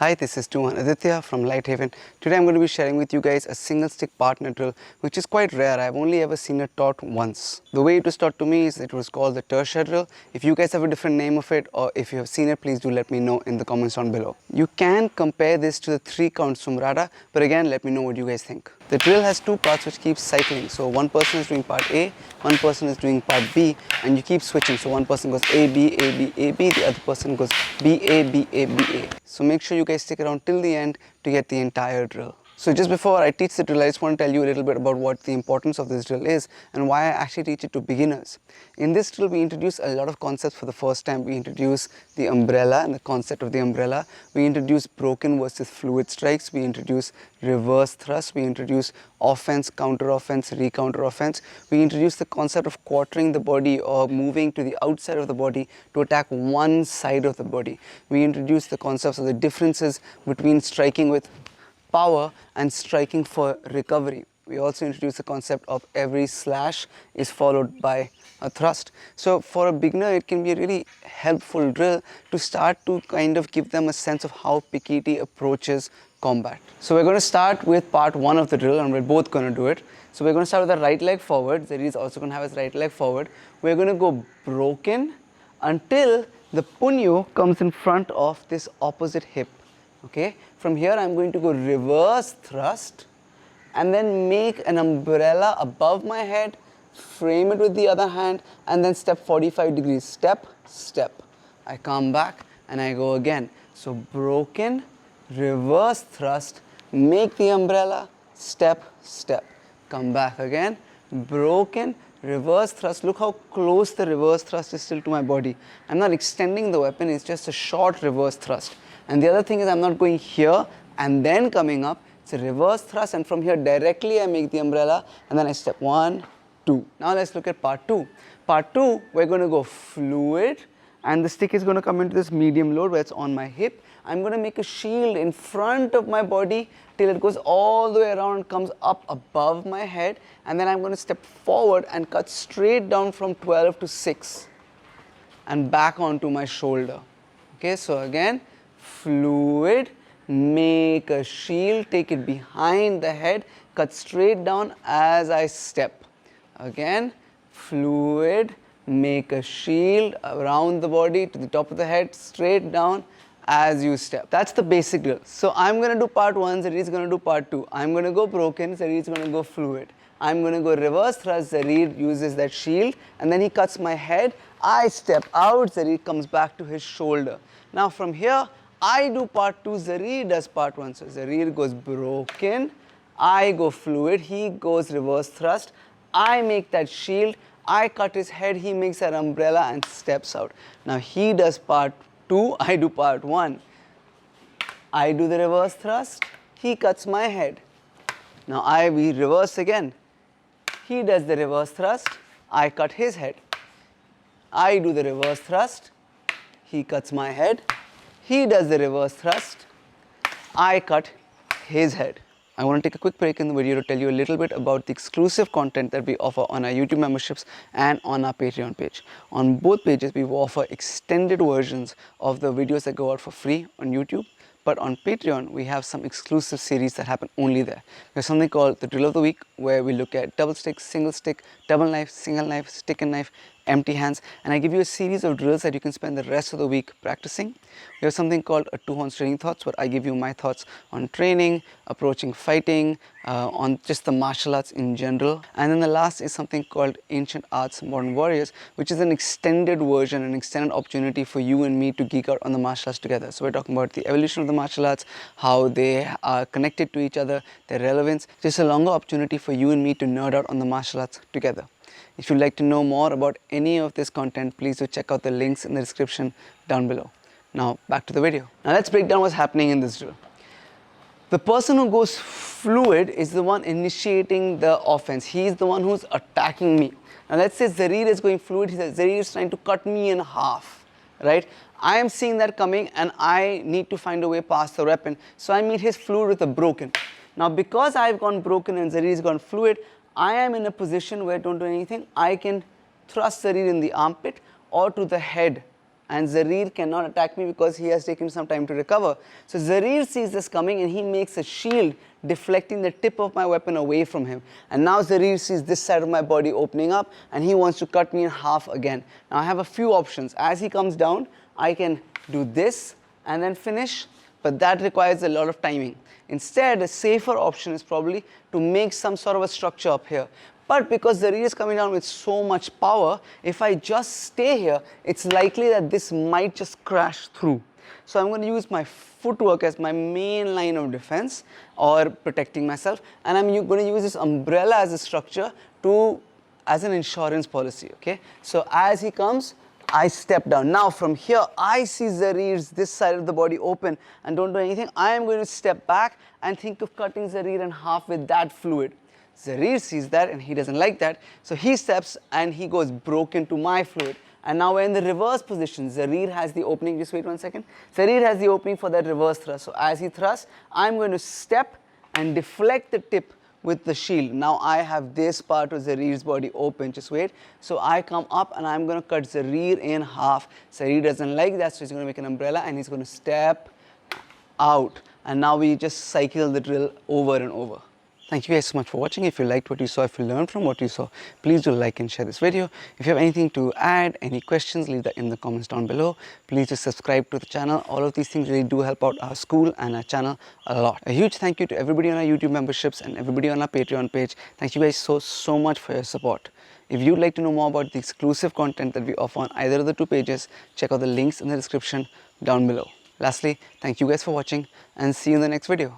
Hi, this is Tuhan Aditya from LightHaven. Today I'm going to be sharing with you guys a single stick partner drill, which is quite rare. I've only ever seen it taught once. The way it was taught to me is it was called the Tirsia Drill. If you guys have a different name of it, or if you have seen it, please do let me know in the comments down below. You can compare this to the 3 count Sumrata, but again, let me know what you guys think. The drill has 2 parts which keeps cycling. So one person is doing part A, one person is doing part B, and you keep switching. So one person goes A, B, A, B, A, B, the other person goes B, A, B, A, B, A. So make sure you guys stick around till the end to get the entire drill. So just before I teach the drill, I just want to tell you a little bit about what the importance of this drill is and why I actually teach it to beginners. In this drill, we introduce a lot of concepts for the first time. We introduce the umbrella and the concept of the umbrella. We introduce broken versus fluid strikes. We introduce reverse thrust. We introduce offense, counter offense, recounter offense. We introduce the concept of quartering the body or moving to the outside of the body to attack one side of the body. We introduce the concepts of the differences between striking with power and striking for recovery. We also introduce the concept of every slash is followed by a thrust. So for a beginner, it can be a really helpful drill to start to kind of give them a sense of how Pekiti approaches combat. So we're going to start with part 1 of the drill, and we're both going to do it. So we're going to start with the right leg forward. Zari is also going to have his right leg forward. We're going to go broken until the punyo comes in front of this opposite hip. Okay, from here I'm going to go reverse thrust and then make an umbrella above my head, frame it with the other hand, and then step 45 degrees. Step, step. I come back and I go again. So broken, reverse thrust, make the umbrella, step, step. Come back again, broken, reverse thrust. Look how close the reverse thrust is still to my body. I'm not extending the weapon, it's just a short reverse thrust. And the other thing is I'm not going here and then coming up. It's a reverse thrust, and from here directly I make the umbrella and then I step 1, 2. Now let's look at part 2. Part 2, we're going to go fluid, and the stick is going to come into this medium load where it's on my hip. I'm going to make a shield in front of my body till it goes all the way around, comes up above my head, and then I'm going to step forward and cut straight down from 12 to 6 and back onto my shoulder. Okay, so again, fluid, make a shield, take it behind the head, cut straight down as I step. Again, fluid, make a shield around the body to the top of the head, straight down as you step. That's the basic drill. So I'm going to do part 1, Zari is going to do part 2. I'm going to go broken, Zari is going to go fluid. I'm going to go reverse thrust, Zari uses that shield, and then he cuts my head. I step out, Zari comes back to his shoulder. Now from here, I do part 2, Zari does part 1. So Zari goes broken, I go fluid, he goes reverse thrust, I make that shield, I cut his head, he makes that umbrella and steps out. Now he does part 2, I do part 1. I do the reverse thrust, he cuts my head. Now we reverse again. He does the reverse thrust, I cut his head. I do the reverse thrust, he cuts my head. He does the reverse thrust, I cut his head. I want to take a quick break in the video to tell you a little bit about the exclusive content that we offer on our YouTube memberships and on our Patreon page. On both pages, we offer extended versions of the videos that go out for free on YouTube. But on Patreon, we have some exclusive series that happen only there. There's something called the Drill of the Week, where we look at double stick, single stick, double knife, single knife, stick and knife, empty hands, and I give you a series of drills that you can spend the rest of the week practicing. We have something called a 2 horns training thoughts, where I give you my thoughts on training, approaching fighting, on just the martial arts in general. And then the last is something called Ancient Arts, Modern Warriors, which is an extended version, an extended opportunity for you and me to geek out on the martial arts together. So we're talking about the evolution of the martial arts, how they are connected to each other, their relevance, just a longer opportunity for you and me to nerd out on the martial arts together. If you'd like to know more about any of this content, please do check out the links in the description down below. Now back to the video. Now let's break down what's happening in this drill. The person who goes fluid is the one initiating the offense. He's the one who's attacking me. Now let's say Zarir is going fluid. He says Zarir is trying to cut me in half, right? I am seeing that coming and I need to find a way past the weapon. So I meet his fluid with a broken. Now because I've gone broken and Zarir has gone fluid, I am in a position where don't do anything. I can thrust Zarir in the armpit or to the head and Zarir cannot attack me because he has taken some time to recover. So Zarir sees this coming and he makes a shield deflecting the tip of my weapon away from him. And now Zarir sees this side of my body opening up and he wants to cut me in half again. Now I have a few options. As he comes down, I can do this and then finish, but that requires a lot of timing. Instead, a safer option is probably to make some sort of a structure up here. But because the Zarir is coming down with so much power, if I just stay here, it's likely that this might just crash through. So I'm going to use my footwork as my main line of defense or protecting myself, and I'm going to use this umbrella as a structure as an insurance policy, okay? So as he comes, I step down. Now from here, I see Zarir's this side of the body open and don't do anything. I am going to step back and think of cutting Zarir in half with that fluid. Zarir sees that and he doesn't like that. So he steps and he goes broke into my fluid. And now we're in the reverse position. Zarir has the opening. Just wait one second. Zarir has the opening for that reverse thrust. So as he thrusts, I'm going to step and deflect the tip with the shield. Now I have this part of Zarir's body open. Just wait. So I come up and I'm going to cut Zarir in half. Zarir doesn't like that, so he's going to make an umbrella and he's going to step out. And now we just cycle the drill over and over. Thank you guys so much for watching. If you liked what you saw, if you learned from what you saw, please do like and share this video. If you have anything to add, any questions, leave that in the comments down below. Please just subscribe to the channel. All of these things really do help out our school and our channel a lot. A huge thank you to everybody on our YouTube memberships and everybody on our Patreon page. Thank you guys so much for your support. If you'd like to know more about the exclusive content that we offer on either of the two pages, check out the links in the description down below. Lastly, thank you guys for watching and see you in the next video.